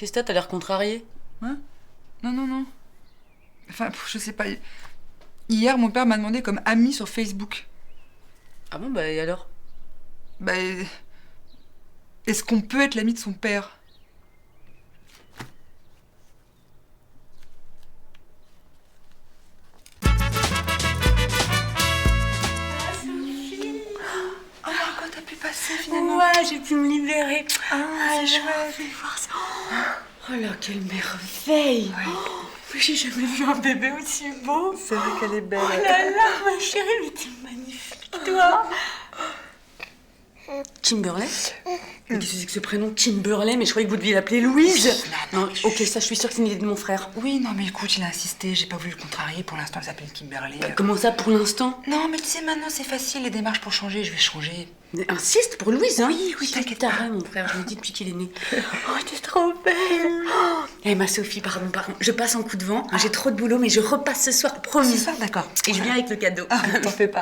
Qu'est-ce que t'as l'air contrarié? Hein? Non. Enfin, je sais pas. Hier, mon père m'a demandé comme ami sur Facebook. Ah bon, bah et alors? Bah, est-ce qu'on peut être l'ami de son père? Quoi t'as pu passer finalement? Ouais, j'ai pu me libérer. C'est chouette. Fais voir ça. Oh là, quelle merveille. Ouais. Mais j'ai jamais vu un bébé aussi beau. C'est vrai qu'elle est belle. Oh là là, ma chérie, mais t'es magnifique, toi. Kimberley? Mais qu'est-ce que c'est que ce prénom Kimberley? Mais je croyais que vous deviez l'appeler Louise. Non, ok, ça, je suis sûre que c'est une idée de mon frère. Oui, non, mais écoute, il a insisté, j'ai pas voulu le contrarier. Pour l'instant, elle s'appelle Kimberley. Comment ça, pour l'instant? Non, mais tu sais, maintenant, c'est facile, les démarches pour changer, je vais changer. Mais insiste pour Louise, hein? Oui, t'inquiète pas. T'as mon frère, je me dis depuis qu'il est né. Oh, t'es trop belle. Eh, ma Sophie, pardon. Je passe en coup de vent. J'ai trop de boulot, mais je repasse ce soir, promis. Ce soir, d'accord. Et je viens avec le cadeau. Ah, t'en fais pas.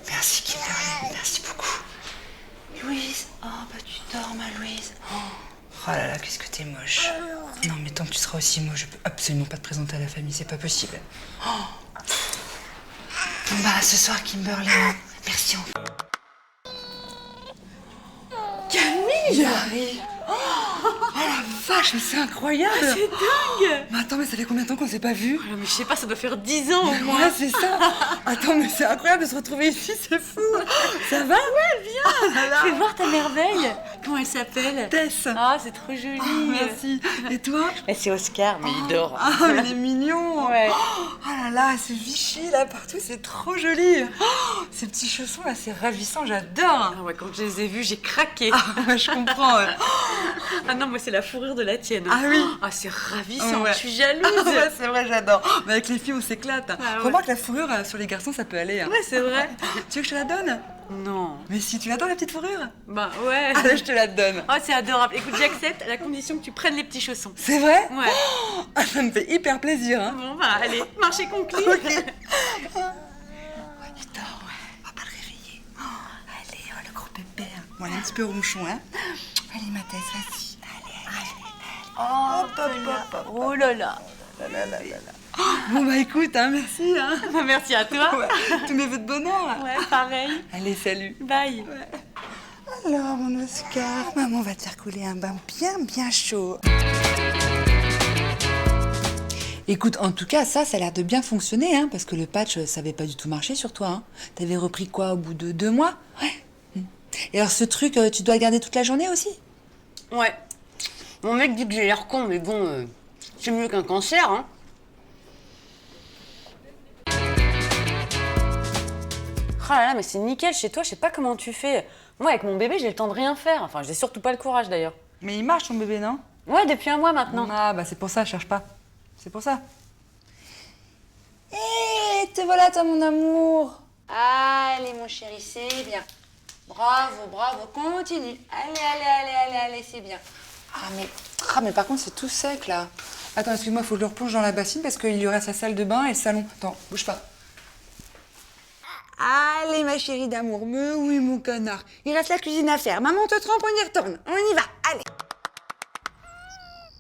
Merci Kimberley, merci beaucoup. Louise, oh bah tu dors ma Louise. Oh là là, qu'est-ce que t'es moche. Non mais tant que tu seras aussi moche, je peux absolument pas te présenter à la famille, c'est pas possible. Bon bah à ce soir Kimberley, merci encore. Camille Marie. Oh la vache, mais c'est incroyable. C'est dingue. Mais attends, mais ça fait combien de temps qu'on s'est pas vus? Mais je sais pas, ça doit faire 10 ans au moins. Ouais, c'est ça. Attends, mais c'est incroyable de se retrouver ici, c'est fou. Ça va? Ouais, viens. Oh là là. Fais voir ta merveille. Comment elle s'appelle? Tess. Ah, c'est trop joli. Merci. Et toi? C'est Oscar, mais il dort. Ah, mais il est mignon. Ouais. Oh là là, c'est Vichy là partout, c'est trop joli. Oh, ces petits chaussons là, c'est ravissant, j'adore. Ah ouais, quand je les ai vus, j'ai craqué. Ah ouais, je comprends. Ouais. Ah non, moi c'est la fourrure de la tienne. Ah oui. Ah, c'est ravissant, Ouais. je suis jalouse. Ah ouais, c'est vrai, j'adore. Mais avec les filles, on s'éclate. Ah ouais. Remarque la fourrure sur les garçons, ça peut aller. Ouais, c'est vrai. Tu veux que je te la donne? Non. Mais si, tu l'adores la petite fourrure? Bah ouais. Allez, je te la donne. Oh, c'est adorable. Écoute, j'accepte à la condition que tu prennes les petits chaussons. C'est vrai? Ouais. Ah, ça me fait hyper plaisir. Hein. Bon, bah allez, marché conclu. Ok. Ouais, il dort, ouais. On va pas le réveiller. Allez, oh, le gros pépère. Bon, elle est un petit peu ronchon, hein. Allez, ma Tess, vas-y. Allez. Oh, hop. Oh là là. Bon, bah écoute, hein, merci. Hein. Bah, merci à toi. Ouais. Tous mes vœux de bonheur. Ouais, pareil. Allez, salut. Bye. Alors, mon Oscar, maman va te faire couler un bain bien chaud. Écoute, en tout cas, ça a l'air de bien fonctionner, hein, parce que le patch, ça avait pas du tout marché sur toi. Hein. T'avais repris quoi au bout de 2 mois? Ouais. Et alors, ce truc, tu dois le garder toute la journée aussi? Ouais. Mon mec dit que j'ai l'air con, mais bon, c'est mieux qu'un cancer, hein. Oh là là, mais c'est nickel chez toi, je sais pas comment tu fais. Moi, avec mon bébé, j'ai le temps de rien faire. Enfin, j'ai surtout pas le courage, d'ailleurs. Mais il marche, ton bébé, non? Ouais, depuis un mois maintenant. Ah, bah c'est pour ça, cherche pas. C'est pour ça. Hé, te voilà, toi, mon amour. Allez, mon chéri, c'est bien. Bravo, continue. Allez, c'est bien. Ah, mais par contre, c'est tout sec, là. Attends, excuse-moi, faut que je le replonge dans la bassine parce qu'il y aurait sa salle de bain et le salon. Attends, bouge pas. Allez, ma chérie d'amour, mais oui, mon connard. Il reste la cuisine à faire. Maman te trempe, on y retourne. On y va, allez.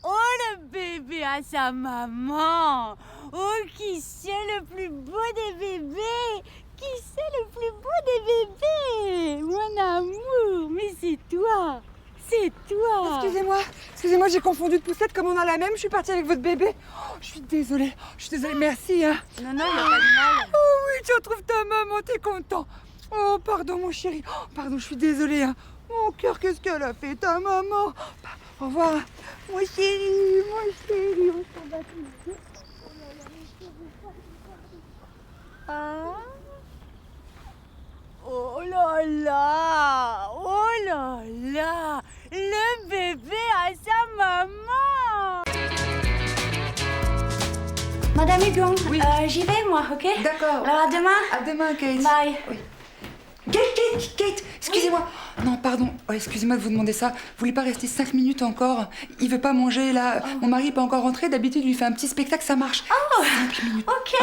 Oh, le bébé à sa maman. Oh, qui c'est le plus beau des bébés? Qui c'est le plus beau des bébés? Mon amour, mais c'est toi. C'est toi. Excusez-moi, j'ai confondu de poussette. Comme on a la même, je suis partie avec votre bébé. Oh, je suis désolée, merci. Hein. Non, il n'y a pas de mal. Oh oui, tu retrouves ta maman, t'es content. Oh, pardon, mon chéri. Oh, pardon, je suis désolée. Hein. Mon cœur, qu'est-ce qu'elle a fait, ta maman? Bah, au revoir. Mon chéri, on s'en va tous deux. Ah. Oh là là. Oh là là. Le bébé à sa maman. Madame Hugon, Oui. j'y vais moi, ok? D'accord. Alors à demain. À demain, Kate. Bye. Oui. Kate, excusez-moi. Non, pardon, excusez-moi de vous demander ça. Vous voulez pas rester 5 minutes encore? Il veut pas manger, là. Mon mari est pas encore rentré. D'habitude, il lui fait un petit spectacle, ça marche. 5 minutes. Ok,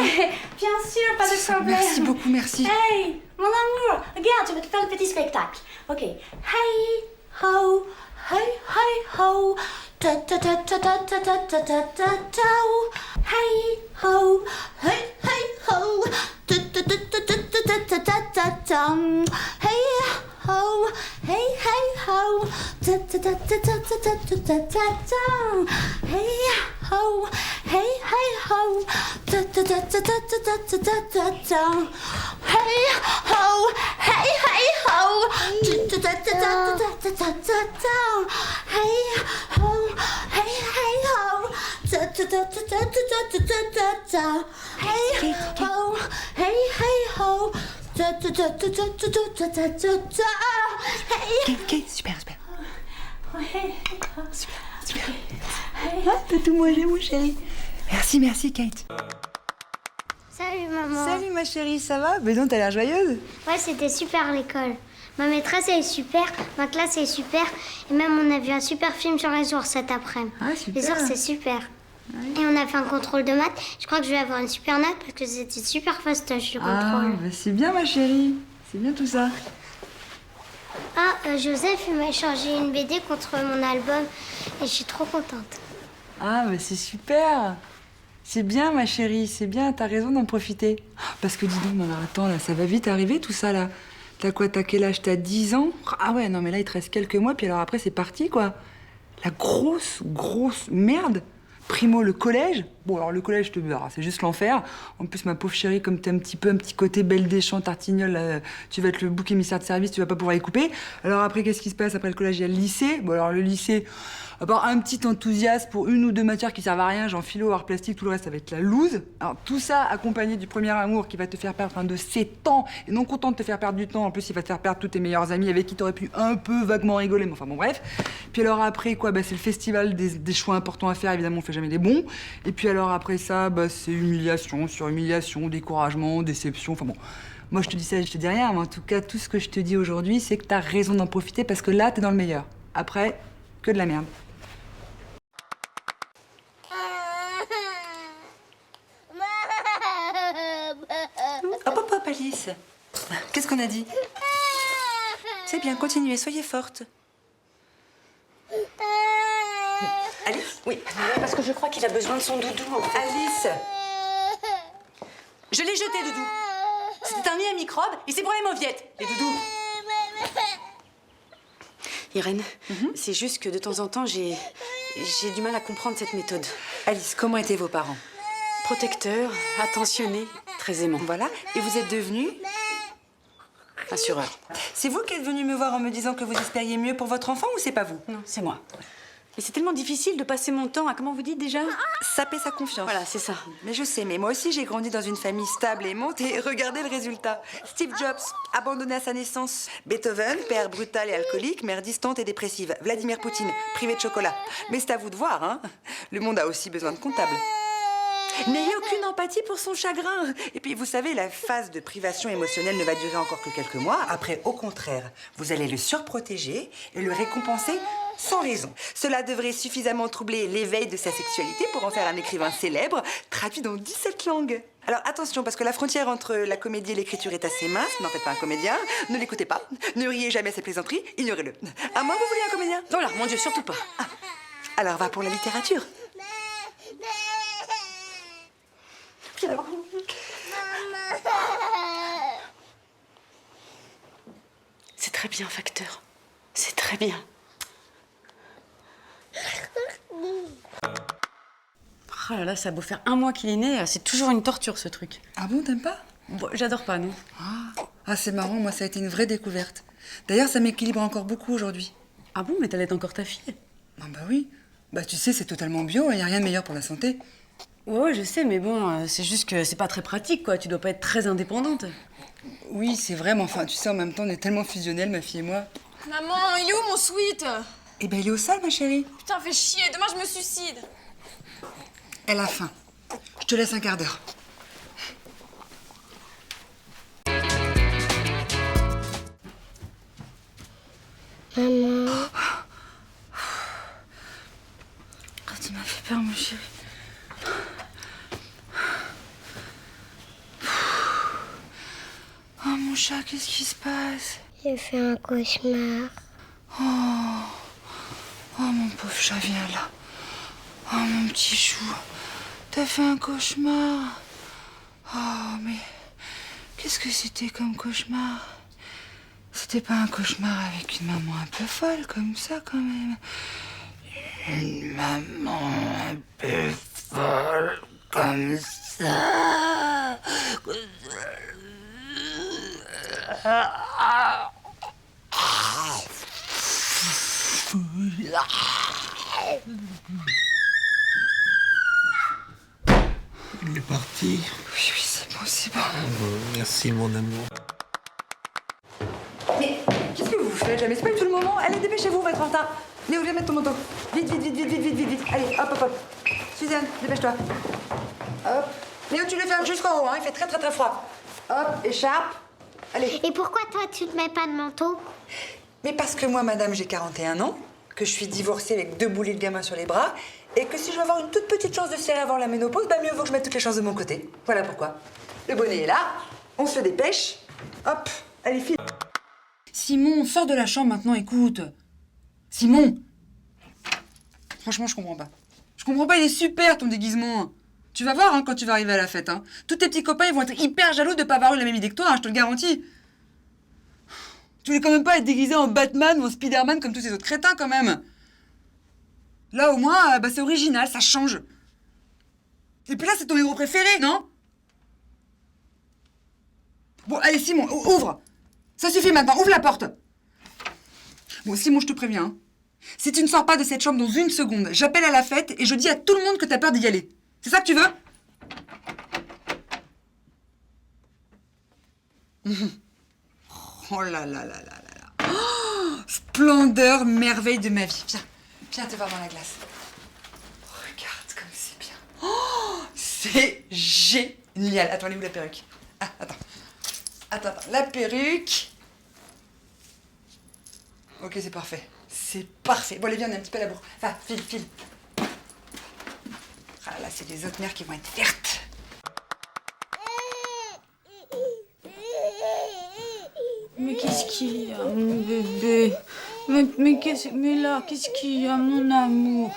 bien sûr, pas de problème. Merci beaucoup, merci. Hey, mon amour, regarde, je vais te faire le petit spectacle. Ok. Hey ho, ta ta ta ta ta ta ta ta ta ta ta. Hey ho, ta ta ta ta ta ta ta ta ta ta. Hey ho, ta ta ta ta ta ta ta ta ta ta. Hey ho, ta ta ta ta ta ta ta ta ta ta. Hey ho, ta ta ta ta ta ta ta ta ta. Hey ho, ta ta ta ta ta ta ta ta ta ta. Hey ho, ta ta ta ta ta ta ta ta ta ta. Hey. Kate, super. Super. T'as tout mangé, mon chéri. Merci, Kate. Salut maman. Salut, ma chérie, ça va? Mais non, t'as l'air joyeuse. Ouais, c'était super l'école. Ma maîtresse elle est super, ma classe est super, et même on a vu un super film sur les ours cet après-midi. Ah, super. Les ours c'est super. Et on a fait un contrôle de maths. Je crois que je vais avoir une super note parce que c'était super fastoche le contrôle. Bah c'est bien, ma chérie. C'est bien tout ça. Joseph il m'a échangé une BD contre mon album et je suis trop contente. Ah, mais c'est super. C'est bien, ma chérie, c'est bien, t'as raison d'en profiter. Parce que dis donc, maman, attends, là, ça va vite arriver tout ça, là. T'as quoi, t'as quel âge? T'as 10 ans? Ah ouais, non, mais là, il te reste quelques mois, puis alors après, c'est parti, quoi. La grosse merde. Primo, le collège. Bon, alors le collège, je te verrai, c'est juste l'enfer. En plus, ma pauvre chérie, comme t'es un petit côté belle des champs, tartignole, là, tu vas être le bouc émissaire de service, tu vas pas pouvoir y couper. Alors après, qu'est-ce qui se passe? Après le collège, il y a le lycée. Bon, alors le lycée, à part un petit enthousiasme pour une ou deux matières qui servent à rien, genre philo, art plastique, tout le reste, ça va être la loose. Alors tout ça accompagné du premier amour qui va te faire perdre un de ses temps. Et non content de te faire perdre du temps, en plus, il va te faire perdre tous tes meilleurs amis avec qui t'aurais pu un peu vaguement rigoler, mais enfin bon, bref. Puis alors après, quoi, bah, c'est le festival des choix importants à faire, évidemment, on fait jamais les bons. Et puis alors après ça, bah, c'est humiliation sur humiliation, découragement, déception, enfin bon. Moi, je te dis ça, je te dis rien, mais en tout cas, tout ce que je te dis aujourd'hui, c'est que t'as raison d'en profiter parce que là, t'es dans le meilleur. Après, que de la merde. Hop, Alice. Qu'est-ce qu'on a dit? C'est bien, continuez, soyez forte. Alice? Oui, parce que je crois qu'il a besoin de son doudou. En fait. Alice! Je l'ai jeté, Doudou. C'était un nid à microbes et c'est pour les mauviettes, les doudous. Irène, c'est juste que de temps en temps, j'ai du mal à comprendre cette méthode. Alice, comment étaient vos parents? Protecteur, attentionné, très aimant. Voilà, et vous êtes devenue? Assureur. C'est vous qui êtes venu me voir en me disant que vous espériez mieux pour votre enfant ou c'est pas vous? Non, c'est moi. Mais c'est tellement difficile de passer mon temps à, comment vous dites déjà? Saper sa confiance. Voilà, c'est ça. Mais je sais, mais moi aussi j'ai grandi dans une famille stable et aimante et regardez le résultat. Steve Jobs, abandonné à sa naissance. Beethoven, père brutal et alcoolique, mère distante et dépressive. Vladimir Poutine, privé de chocolat. Mais c'est à vous de voir, hein. Le monde a aussi besoin de comptables. N'ayez aucune empathie pour son chagrin. Et puis, vous savez, la phase de privation émotionnelle ne va durer encore que quelques mois. Après, au contraire, vous allez le surprotéger et le récompenser sans raison. Cela devrait suffisamment troubler l'éveil de sa sexualité pour en faire un écrivain célèbre, traduit dans 17 langues. Alors attention, parce que la frontière entre la comédie et l'écriture est assez mince. N'en faites pas un comédien. Ne l'écoutez pas. Ne riez jamais à ses plaisanteries. Ignorez-le. À moins que vous vouliez un comédien. Non, là, mon Dieu, surtout pas. Ah. Alors, va pour la littérature. C'est très bien, Facteur. C'est très bien. Oh là là, ça a beau faire un mois qu'il est né, c'est toujours une torture, ce truc. Ah bon, t'aimes pas? Bon, j'adore pas, non? Ah, c'est marrant, moi, ça a été une vraie découverte. D'ailleurs, ça m'équilibre encore beaucoup aujourd'hui. Ah bon, mais t'allaites encore ta fille? Ah bah oui. Bah tu sais, c'est totalement bio, il n'y a rien de meilleur pour la santé. Ouais, je sais, mais bon, c'est juste que c'est pas très pratique, quoi. Tu dois pas être très indépendante. Oui, c'est vrai, mais enfin, tu sais, en même temps, on est tellement fusionnels, ma fille et moi. Maman, il est où mon sweat? Eh ben, il est au sol, ma chérie. Putain, fais chier, demain je me suicide. Elle a faim. Je te laisse un quart d'heure. Maman. Oh, tu m'as fait peur, mon chéri. Oh, mon chat, qu'est-ce qui se passe? J'ai fait un cauchemar. Oh, mon pauvre chat, viens là. Oh, mon petit chou. T'as fait un cauchemar. Oh, mais qu'est-ce que c'était comme cauchemar? C'était pas un cauchemar avec une maman un peu folle comme ça, quand même. Une maman un peu folle comme ça. Il est parti. Oui, c'est bon, c'est bon. Merci, mon amour. Mais qu'est-ce que vous faites jamais? C'est pas du tout le moment. Allez, dépêchez-vous, on va être en retard. Léo, viens mettre ton manteau. Vite, vite, vite, vite, vite, vite, vite, vite. Allez, hop, hop, hop. Suzanne, dépêche-toi. Hop. Léo, tu le fermes jusqu'en haut, hein. Il fait très, très, très froid. Hop, écharpe. Allez. Et pourquoi toi, tu te mets pas de manteau? Mais parce que moi, madame, j'ai 41 ans, que je suis divorcée avec 2 boulets de gamin sur les bras, et que si je veux avoir une toute petite chance de serrer avant la ménopause, bah mieux vaut que je mette toutes les chances de mon côté. Voilà pourquoi. Le bonnet est là, on se dépêche. Hop, allez, file. Simon, sors de la chambre maintenant, écoute. Simon! Franchement, je comprends pas. Je comprends pas, il est super ton déguisement. Tu vas voir hein, quand tu vas arriver à la fête. Hein. Tous tes petits copains ils vont être hyper jaloux de pas avoir eu la même idée que toi, hein, je te le garantis. Tu voulais quand même pas être déguisé en Batman ou en Spider-Man comme tous ces autres crétins quand même. Là au moins, bah, c'est original, ça change. Et puis là, c'est ton héros préféré, non? Bon, allez Simon, ouvre. Ça suffit maintenant, ouvre la porte. Bon, Simon, je te préviens. Hein. Si tu ne sors pas de cette chambre dans une seconde, j'appelle à la fête et je dis à tout le monde que t'as peur d'y aller. C'est ça que tu veux? Oh là là là là là là. Oh, splendeur, merveille de ma vie. Viens, viens te voir dans la glace. Regarde comme c'est bien. Oh, c'est génial. Attends, elle est où la perruque? Ah, attends. Attends, la perruque. Ok, c'est parfait. C'est parfait. Bon, allez, viens, on est un petit peu à la bourre. Va, file, file. Ah là, c'est les autres mères qui vont être vertes. Mais qu'est-ce qu'il y a, mon bébé? Mais là, qu'est-ce qu'il y a, mon amour?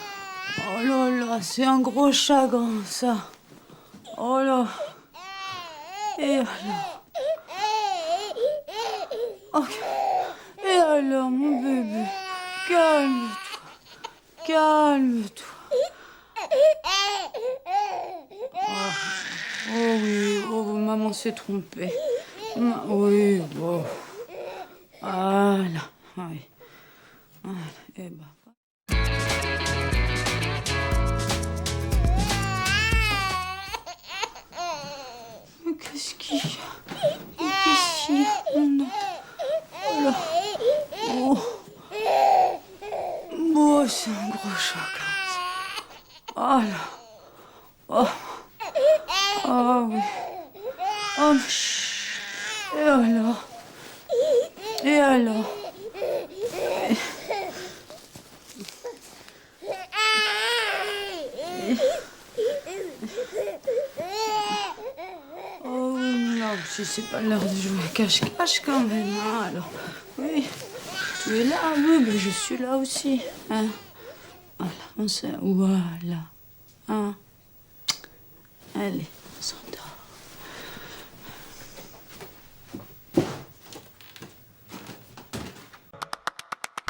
Oh là là, c'est un gros chagrin, ça. Oh là. Et alors? Oh. Et alors, mon bébé? Calme-toi. Calme-toi. Oh oui, oh, maman s'est trompée. Oui, bon. Voilà, oui. Voilà, et ben. Mais qu'est-ce qu'il y a? Qu'est-ce qu'il y a? Non. Oh là. Oh. Oh, c'est un gros chagrin. Oh là. Oh. Oh oui. Oh. Et alors? Et alors? Oh non, si c'est pas l'heure de jouer cache-cache quand même, hein, alors. Oui, tu es là, oui, mais je suis là aussi. Hein. Voilà, on se... Voilà. Hein. Allez, on s'endort.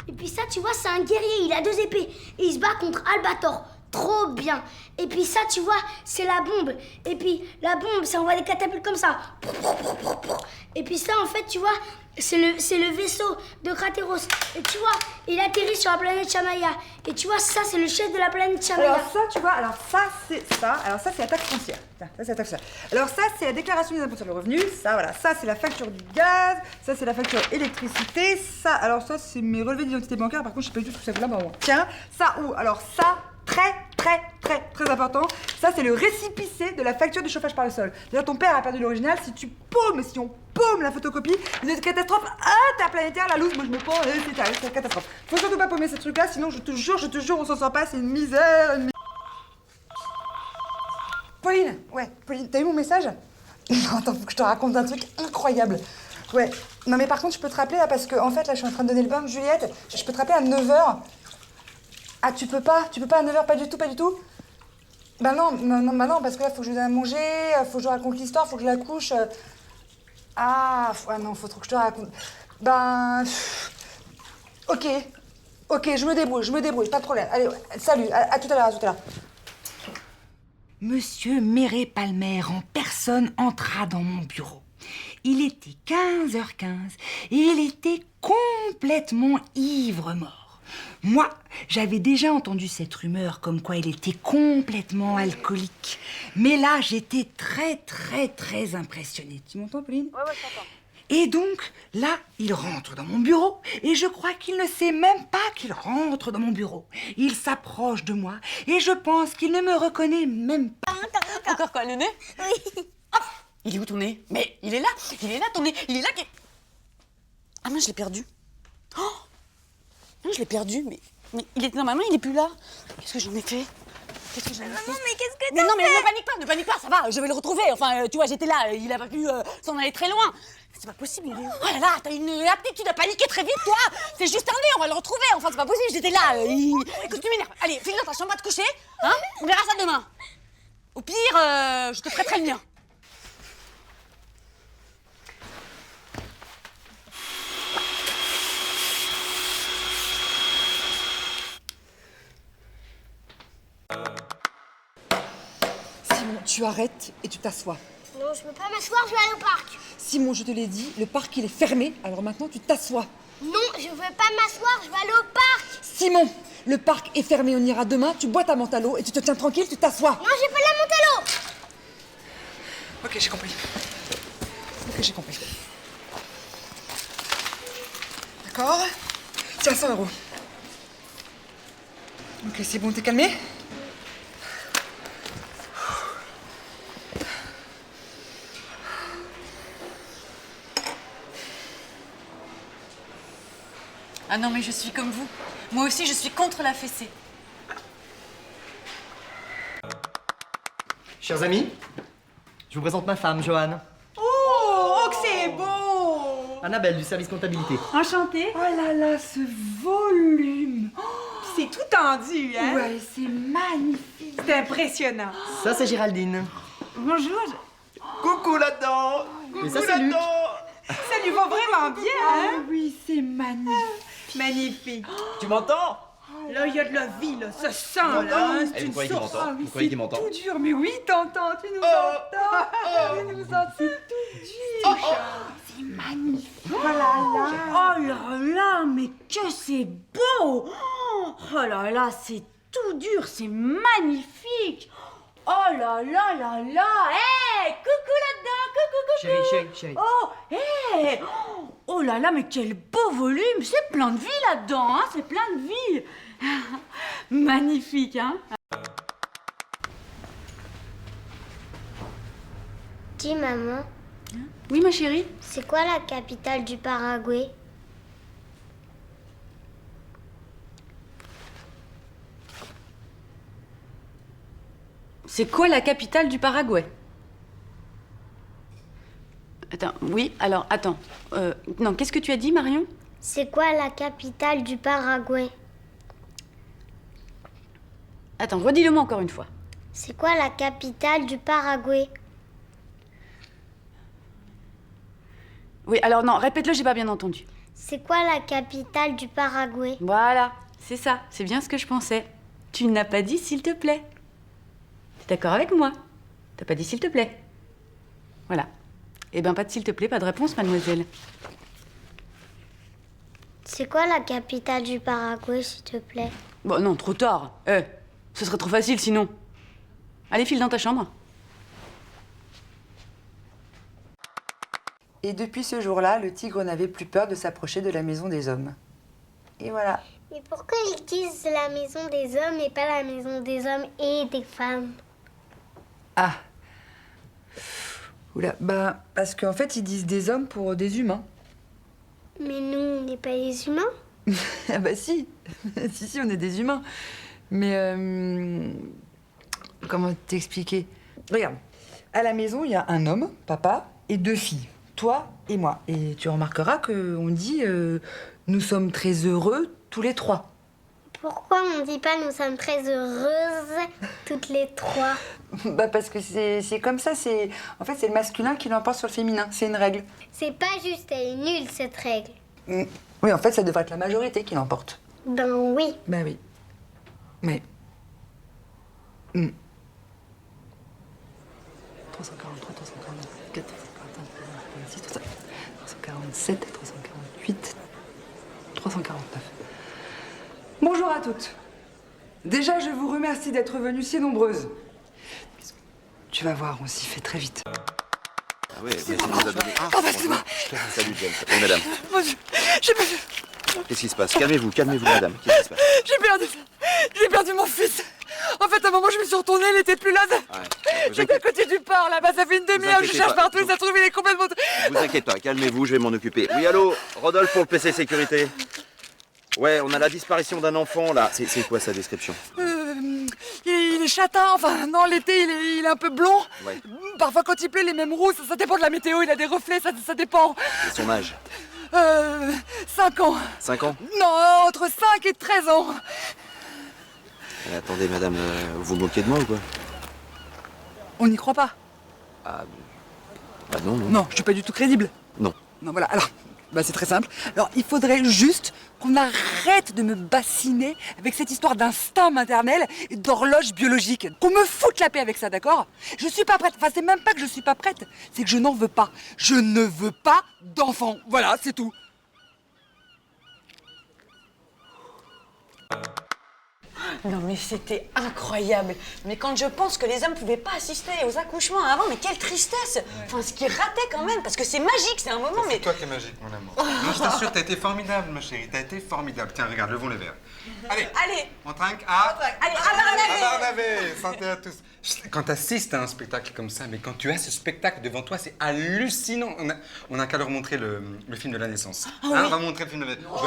Et puis ça, tu vois, c'est un guerrier, il a 2 épées. Et il se bat contre Albator. Trop bien. Et puis ça, tu vois, c'est la bombe. Et puis la bombe, ça envoie des catapultes comme ça. Et puis ça, en fait, tu vois, c'est le vaisseau de Crateros. Et tu vois, il atterrit sur la planète Chamaya. Et tu vois, ça, c'est le chef de la planète Chamaya. Alors ça, tu vois, alors ça, c'est ça. Alors ça, c'est la taxe foncière. Tiens, ça, c'est la taxe foncière. Alors ça, c'est la déclaration des impôts sur le revenu. Ça, voilà. Ça, c'est la facture du gaz. Ça, c'est la facture électricité. Ça, alors ça, c'est mes relevés d'identité bancaire. Par contre, je sais pas du tout ce que ça fait là. Bon, tiens, ça où? Alors ça, très très très important. Ça, c'est le récipicé de la facture de chauffage par le sol. D'ailleurs, ton père a perdu l'original. Si on paume la photocopie, c'est une catastrophe interplanétaire. La loose, moi je me pends, c'est une catastrophe. Faut surtout pas paumer ces trucs-là, sinon je te jure, on s'en sort pas. C'est une misère, Pauline, t'as eu mon message? Non, attends, faut que je te raconte un truc incroyable. Ouais, non mais par contre, je peux te rappeler là, parce que en fait, là, je suis en train de donner le bain de Juliette. Je peux te rappeler à 9h. Ah, tu peux pas à 9h, pas du tout? Bah non, parce que là, faut que je lui donne à manger, faut que je raconte l'histoire, faut que je la couche. Non, faut trop que je te raconte. Ok, je me débrouille, pas de problème. Allez, ouais, salut, à tout à l'heure. Monsieur Méré-Palmer en personne entra dans mon bureau. Il était 15h15 et il était complètement ivre-mort. Moi, j'avais déjà entendu cette rumeur comme quoi il était complètement alcoolique. Mais là, j'étais très, très, très impressionnée. Tu m'entends, Pauline? Ouais, je t'entends. Et donc, là, il rentre dans mon bureau et je crois qu'il ne sait même pas qu'il rentre dans mon bureau. Il s'approche de moi et je pense qu'il ne me reconnaît même pas. Encore quoi, le nez? Oui. Hop. Il est où ton nez? Mais il est là ton nez, il est là. Ah mince, je l'ai perdu. Oh non, je l'ai perdu, mais il est normalement, il est plus là. Qu'est-ce que j'en ai fait? Maman, mais qu'est-ce que Mais non, mais ne panique pas, ça va, je vais le retrouver. Enfin, tu vois, j'étais là, il a pas pu s'en aller très loin. C'est pas possible, il est où? Oh là là, t'as une aptitude à paniquer très vite, toi. C'est juste un nez, on va le retrouver. Enfin, c'est pas possible, j'étais là. Écoute, tu m'énerves. Allez, file dans ta chambre à te coucher, hein? On verra ça demain. Au pire, je te prêterai le mien. Simon, tu arrêtes et tu t'assois. Non, je peux pas m'asseoir, je vais aller au parc. Simon, je te l'ai dit, le parc il est fermé, alors maintenant tu t'assois. Non, je veux pas m'asseoir, je vais aller au parc. Simon, le parc est fermé, on ira demain, tu bois ta menthe à l'eau et tu te tiens tranquille, tu t'assois. Non, j'ai pas la monte à l'eau. Ok, j'ai compris. D'accord. Tiens, 100 €. Ok, c'est bon, t'es calmé? Ah non, mais je suis comme vous. Moi aussi, je suis contre la fessée. Chers amis, je vous présente ma femme, Joanne. Oh, que c'est beau! Annabelle, du service comptabilité. Enchantée. Oh là là, ce volume! C'est tout tendu, hein? Ouais, c'est magnifique! C'est impressionnant. Ça, c'est Géraldine. Bonjour. Coucou là-dedans. Et ça, c'est Luc. Ça lui va vraiment bien, hein? Ah oui, c'est magnifique! Magnifique. Tu m'entends? Là, il y a de la vie, là. Ça sent, là. Hein? C'est une source. Ah oui, Vous croyez qu'il m'entend? tout dur, mais oui, t'entends, tu nous entends! Tu nous entends, c'est tout dur! C'est magnifique! Oh là là! Oh là là, mais que c'est beau! Oh là là, c'est tout dur, c'est magnifique! Oh là là là là! Hé! Coucou là-dedans! Coucou! Chérie. Oh! Hé! Oh là là, mais quel beau volume! C'est plein de vie là-dedans, hein? C'est plein de vie! Magnifique, hein? Dis, maman, Oui, ma chérie? c'est quoi la capitale du Paraguay? C'est quoi la capitale du Paraguay? Attends, oui, alors, attends. Non, qu'est-ce que tu as dit, Marion? C'est quoi la capitale du Paraguay? Attends, redis-le-moi encore une fois. C'est quoi la capitale du Paraguay? Oui, alors non, répète-le, j'ai pas bien entendu. C'est quoi la capitale du Paraguay? Voilà, c'est ça, c'est bien ce que je pensais. Tu n'as pas dit s'il te plaît. T'es d'accord avec moi? T'as pas dit s'il te plaît. Voilà. Eh ben, pas de s'il te plaît, pas de réponse, mademoiselle. C'est quoi la capitale du Paraguay, s'il te plaît? Bon, non, trop tard. Ce serait trop facile sinon. Allez, file dans ta chambre. Et depuis ce jour-là, le tigre n'avait plus peur de s'approcher de la maison des hommes. Et voilà. Mais pourquoi ils disent la maison des hommes et pas la maison des hommes et des femmes? Ah. Oula, bah, parce qu'en fait, ils disent des hommes pour des humains. Mais nous, on n'est pas des humains? Ah bah si. Si, on est des humains. Mais, comment t'expliquer? Regarde, à la maison, il y a un homme, papa, et 2 filles. Toi et moi. Et tu remarqueras qu'on dit nous sommes très heureux tous les 3. Pourquoi on dit pas nous sommes très heureuses toutes les 3? Bah parce que c'est comme ça, en fait c'est le masculin qui l'emporte sur le féminin, c'est une règle. C'est pas juste, elle est nulle cette règle. Oui, en fait ça devrait être la majorité qui l'emporte. Ben oui. Bah oui. Mais... 343, 344, 346, 347, 348, 349. Bonjour à toutes. Déjà, je vous remercie d'être venues si nombreuses. Tu vas voir, on s'y fait très vite. Ah oui, mais ça nous a donné... Ah, bonjour. Salut, James. Oui, madame. J'ai perdu... Qu'est-ce qui se passe? Calmez-vous, madame. Qu'est-ce qui se passe? J'ai perdu mon fils. En fait, à un moment, je me suis retournée, il était plus là. J'étais à côté du port, là-bas, ça fait une demi-heure, je cherche partout, ça se trouve, il est complètement... Vous inquiétez pas, calmez-vous, je vais m'en occuper. Oui, allô? Rodolphe pour le PC Sécurité. Ouais, on a la disparition d'un enfant, là. C'est quoi sa description? Il est châtain, enfin, non, l'été, il est un peu blond. Ouais. Parfois, quand il pleut, il est même roux, ça dépend de la météo, il a des reflets, ça dépend. Et son âge? 5 ans. 5 ans? Non, entre 5 et 13 ans. Attendez, madame, vous vous moquez de moi ou quoi? On n'y croit pas. Ah, bah non, non. Non, je suis pas du tout crédible. Non. Non, voilà, alors, bah c'est très simple. Alors, il faudrait juste qu'on arrête de me bassiner avec cette histoire d'instinct maternel et d'horloge biologique. Qu'on me foute la paix avec ça, d'accord? Je suis pas prête. Enfin, c'est même pas que je suis pas prête, c'est que je n'en veux pas. Je ne veux pas d'enfant. Voilà, c'est tout. Non mais c'était incroyable. Mais quand je pense que les hommes pouvaient pas assister aux accouchements avant, mais quelle tristesse. Enfin, ce qu'ils rataient quand même, parce que c'est magique, c'est un moment, mais... C'est toi qui es magique, mon amour. Non, je t'assure, t'as été formidable, ma chérie. T'as été formidable. Tiens, regarde, levons les verres. Allez, Allez, on trinque à... allez, à Barnabé. Santé à tous. Quand t'assistes à un spectacle comme ça, mais quand tu as ce spectacle devant toi, c'est hallucinant. On a qu'à leur montrer le film de la naissance. On va montrer le film de la naissance.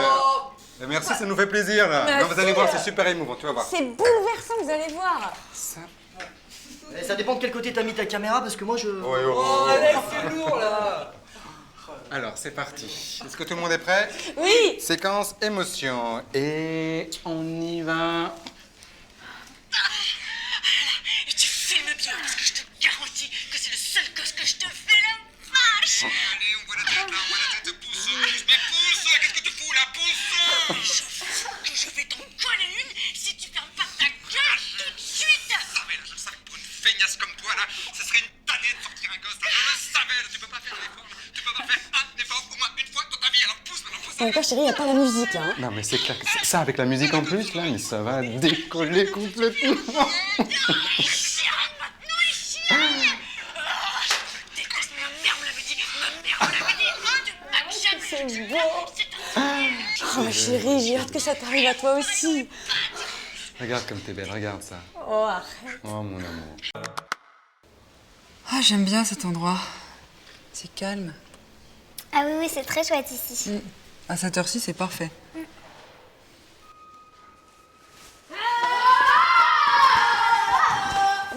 Merci, ça nous fait plaisir, là. Non, vous allez voir, c'est super émouvant, tu vas voir. C'est bouleversant, vous allez voir. Ça dépend de quel côté t'as mis ta caméra, parce que moi je... c'est lourd, là. Alors, c'est parti. Est-ce que tout le monde est prêt? Oui. Séquence émotion. Et on y va. Et tu filmes bien, parce que je te garantis que c'est le seul gosse que je te fais, la vache. Allez, on voit la tête là, on voit la tête. Pousse, mais pousse. Qu'est-ce que tu fous là? Pousse. Je vais t'en coller une si tu fermes pas ta gueule tout de suite. Ah mais là, je le savais que pour une feignasse comme toi là, ce serait une tannée de sortir un gosse. Là, je le savais, là, tu peux pas faire l'effort. Tu peux pas faire un effort au moins une fois dans ta vie. Alors pousse, maintenant pousse. En même temps, chérie, y a pas la musique là. Hein. Non mais c'est clair, ça avec la musique en plus là, mais ça va décoller complètement. C'est beau. Oh chérie, j'ai hâte que ça t'arrive à toi aussi. Regarde comme t'es belle, regarde ça. Oh arrête. Oh mon amour. Ah, j'aime bien cet endroit. C'est calme. Ah oui, oui, c'est très chouette ici. À cette heure-ci, c'est parfait.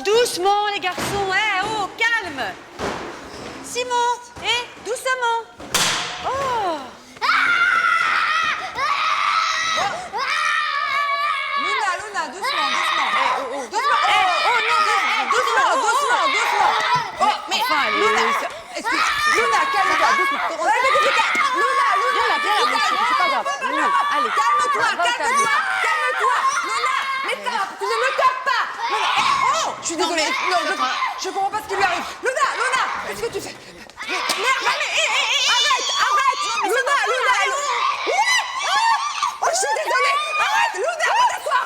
Doucement les garçons, oh, calme. Simon, doucement. Oh. Luna, doucement. Doucement. Oh, mais enfin, Luna, Luna, calme-toi, doucement. Luna, c'est pas grave. Luna, allez. Calme-toi. Luna, mais ça, tu ne me tapes pas. Luna, oh, je suis désolée. Non, je comprends pas ce qui lui arrive. Luna, qu'est-ce que tu fais? Arrête. Luna. Oh, je suis désolée. Arrête, Luna, t'asseoir.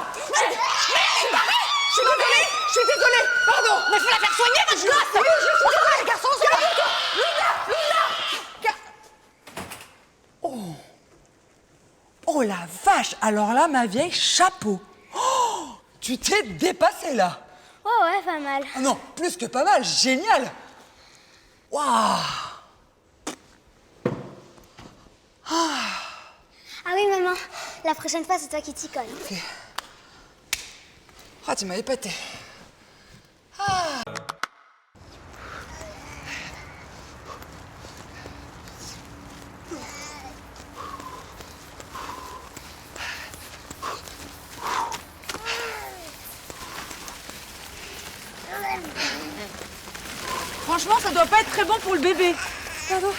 Je suis désolée. Pardon. Mais faut la faire soigner votre gosse. Oui, je suis désolée, les garçons. Luna. Oh la vache, alors là, ma vieille, chapeau. Oh, tu t'es dépassée là. Ouais, pas mal. Ah non, plus que pas mal, génial. Waouh. Ah oui, maman, la prochaine fois, c'est toi qui t'y colle. Ok. Ah, tu m'as épaté. Franchement, ça doit pas être très bon pour le bébé. Pardon.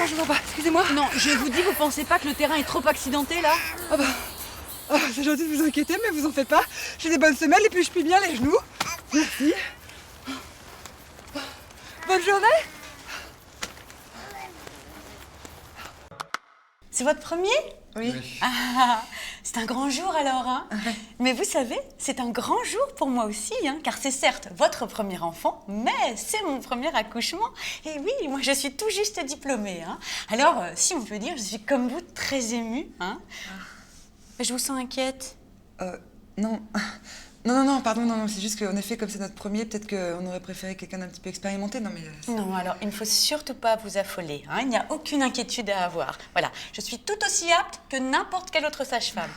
Je vois pas, excusez-moi. Non, je vous dis, vous pensez pas que le terrain est trop accidenté là? Ah, c'est gentil de vous inquiéter, mais vous en faites pas. J'ai des bonnes semelles et puis je plie bien les genoux. Merci. Bonne journée. C'est votre premier? Oui. Ah, c'est un grand jour alors, hein? Mais vous savez, c'est un grand jour pour moi aussi, hein, car c'est certes votre premier enfant, mais c'est mon premier accouchement. Et oui, moi je suis tout juste diplômée, hein. Alors, si on peut dire, je suis comme vous très émue, hein. Mais je vous sens inquiète. Non. Non, pardon, non, c'est juste qu'en effet, comme c'est notre premier, peut-être qu'on aurait préféré quelqu'un d'un petit peu expérimenté, non mais... Non, alors, il ne faut surtout pas vous affoler, hein, il n'y a aucune inquiétude à avoir. Voilà, je suis tout aussi apte que n'importe quelle autre sage-femme.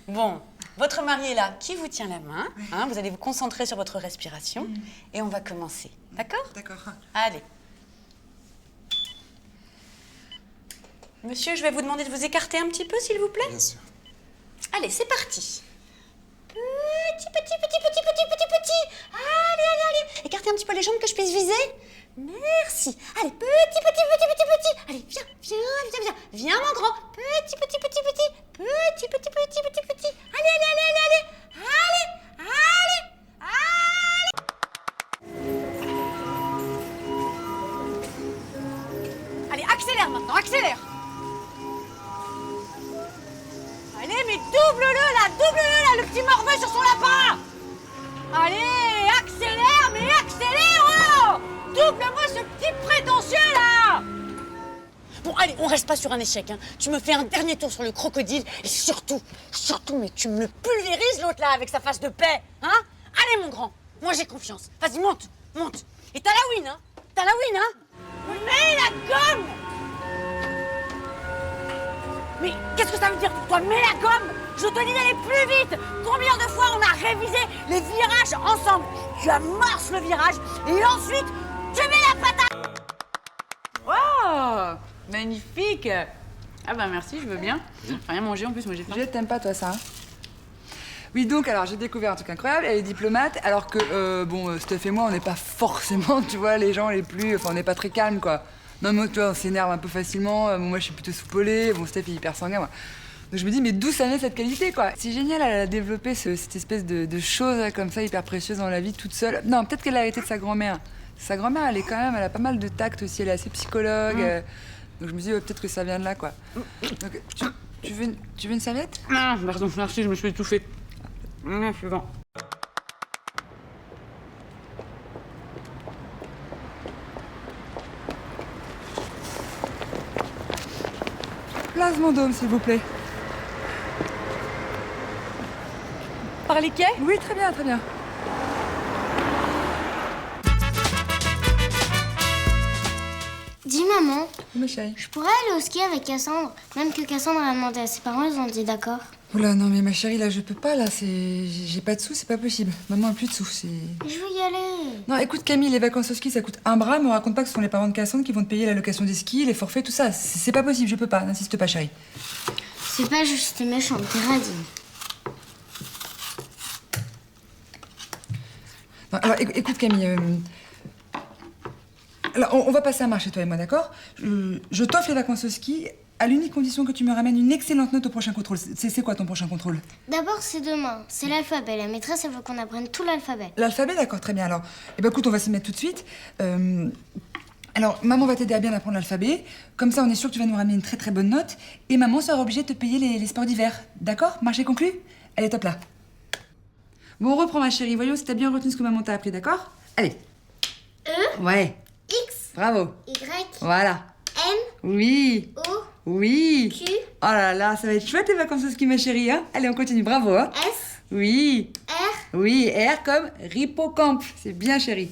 Bon, votre mari est là, qui vous tient la main, hein, vous allez vous concentrer sur votre respiration, et on va commencer, d'accord? D'accord. Allez. Monsieur, je vais vous demander de vous écarter un petit peu, s'il vous plaît. Bien sûr. Allez, c'est parti. Petit. Allez. Écartez un petit peu les jambes que je puisse viser. Merci. Allez, petit. Allez, viens. Viens, mon grand. Petit. Allez, accélère maintenant, accélère. Allez, mais double-le là, le petit morveux sur son lapin. Allez, accélère, oh. Double-moi ce petit prétentieux là. Bon, allez, on reste pas sur un échec, hein. Tu me fais un dernier tour sur le crocodile et surtout, mais tu me le pulvérises l'autre là avec sa face de paix, hein. Allez, mon grand, moi j'ai confiance. Vas-y, monte. Et t'as la win, hein. Mets la gomme. Mais qu'est-ce que ça veut dire pour toi? Mets la gomme. Je te dis d'aller plus vite. Combien de fois on a révisé les virages ensemble? Tu amorces le virage et ensuite tu mets la patate. Oh, magnifique. Ah bah merci, je veux bien. Rien manger en plus, moi j'ai faim. Juliette, t'aimes pas toi ça, hein? Oui, donc, alors, j'ai découvert un truc incroyable, elle est diplomate, alors que, Steph et moi, on n'est pas forcément, tu vois, les gens les plus... Enfin, on n'est pas très calmes, quoi. Non, mais tu vois, on s'énerve un peu facilement, moi, je suis plutôt soupolée, Steph est hyper sanguin, moi. Donc, je me dis, mais d'où ça vient cette qualité, quoi? C'est génial, elle a développé cette espèce de chose, là, comme ça, hyper précieuse dans la vie, toute seule. Non, peut-être qu'elle a hérité de sa grand-mère. Sa grand-mère, elle a pas mal de tact aussi, elle est assez psychologue. Donc, je me dis, peut-être que ça vient de là, quoi. Donc, tu veux une serviette? Ah, pardon, merci, je me suis étouffée. Suivant. Place mon dôme, s'il vous plaît. Par les quais? Oui, très bien, très bien. Dis maman, Ma chérie. je pourrais aller au ski avec Cassandre, même que Cassandre a demandé à ses parents, ils ont dit d'accord. Oula, non mais ma chérie, là je peux pas, là, j'ai pas de sous, c'est pas possible. Maman a plus de sous, c'est... Je veux y aller. Non, écoute Camille, les vacances au ski ça coûte un bras, me raconte pas que ce sont les parents de Cassandre qui vont te payer la location des skis, les forfaits, tout ça. C'est pas possible, je peux pas, n'insiste pas chérie. C'est pas juste, t'es méchante, t'es radine. Non, alors écoute Camille, alors on va passer un marché toi et moi, d'accord? Je t'offre les vacances au ski à l'unique condition que tu me ramènes une excellente note au prochain contrôle. C'est quoi ton prochain contrôle? D'abord, c'est demain, c'est l'alphabet. La maîtresse, elle veut qu'on apprenne tout l'alphabet. L'alphabet, d'accord, très bien. Alors, écoute, on va s'y mettre tout de suite. Alors, maman va t'aider à bien apprendre l'alphabet. Comme ça, on est sûr que tu vas nous ramener une très très bonne note. Et maman sera obligée de te payer les sports d'hiver. D'accord? Marché conclu? Allez, top là. Bon, on reprend ma chérie. Voyons si t'as bien retenu ce que maman t'a appris, d'accord? Allez. E. Ouais. X. Bravo. Y. Voilà. N. Oui. O. Oui. Q. Oh là là, ça va être chouette les vacances au ski, ma chérie. Hein. Allez, on continue, bravo. Hein. S. Oui. R. Oui, R comme Hippocampe. C'est bien, chérie.